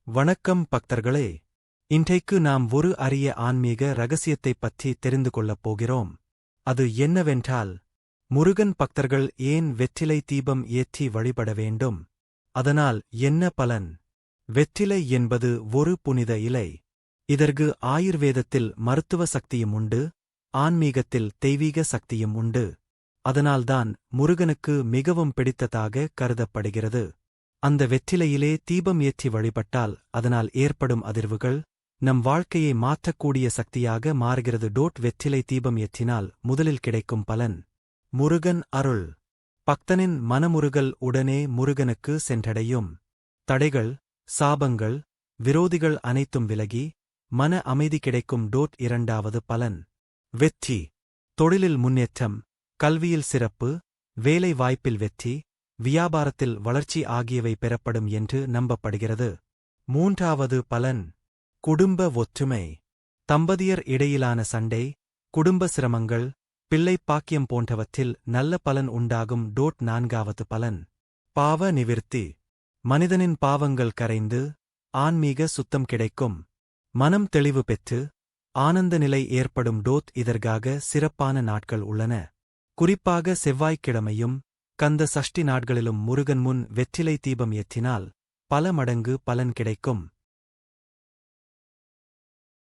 வணக்கம் பக்தர்களே. இன்றைக்கு நாம் ஒரு அரிய ஆன்மீக ரகசியத்தைப் பற்றி தெரிந்து கொள்ளப் போகிறோம். அது என்னவென்றால், முருகன் பக்தர்கள் ஏன் வெற்றிலை தீபம் ஏற்றி வழிபட வேண்டும்? அதனால் என்ன பலன்? வெற்றிலை என்பது ஒரு புனித இலை. இதற்கு ஆயுர்வேதத்தில் மருத்துவ சக்தியும் உண்டு, ஆன்மீகத்தில் தெய்வீக சக்தியும் உண்டு. அதனால்தான் முருகனுக்கு மிகவும் பிடித்ததாக கருதப்படுகிறது. அந்த வெற்றிலையிலே தீபம் ஏற்றி வழிபட்டால் அதனால் ஏற்படும் அதிர்வுகள் நம் வாழ்க்கையை மாற்றக்கூடிய சக்தியாக மாறுகிறது. வெற்றிலை தீபம் ஏற்றினால் முதலில் கிடைக்கும் பலன். முருகன் அருள். பக்தனின் மனமுருகல் உடனே முருகனுக்கு சென்றடையும். தடைகள், சாபங்கள், விரோதிகள் அனைத்தும் விலகி மன அமைதி கிடைக்கும். இரண்டாவது பலன். வெற்றி. தொழிலில் முன்னேற்றம், கல்வியில் சிறப்பு, வேலை வாய்ப்பில் வெற்றி, வியாபாரத்தில் வளர்ச்சி ஆகியவை பெறப்படும் என்று நம்பப்படுகிறது. மூன்றாவது பலன். குடும்ப ஒற்றுமை. தம்பதியர் இடையிலான சண்டை, குடும்ப சிரமங்கள், பிள்ளை பாக்கியம் போன்றவற்றில் நல்ல பலன் உண்டாகும். நான்காவது பலன். பாவ நிவிர்த்தி. மனிதனின் பாவங்கள் கரைந்து ஆன்மீக சுத்தம் கிடைக்கும். மனம் தெளிவு பெற்று ஆனந்த நிலை ஏற்படும். இதற்காக சிறப்பான நாட்கள் உள்ளன. குறிப்பாக செவ்வாய்க்கிழமையும் கந்த சஷ்டி நாட்களிலும் முருகன் முன் வெற்றிலை தீபம் ஏற்றினால் பல மடங்கு பலன் கிடைக்கும்.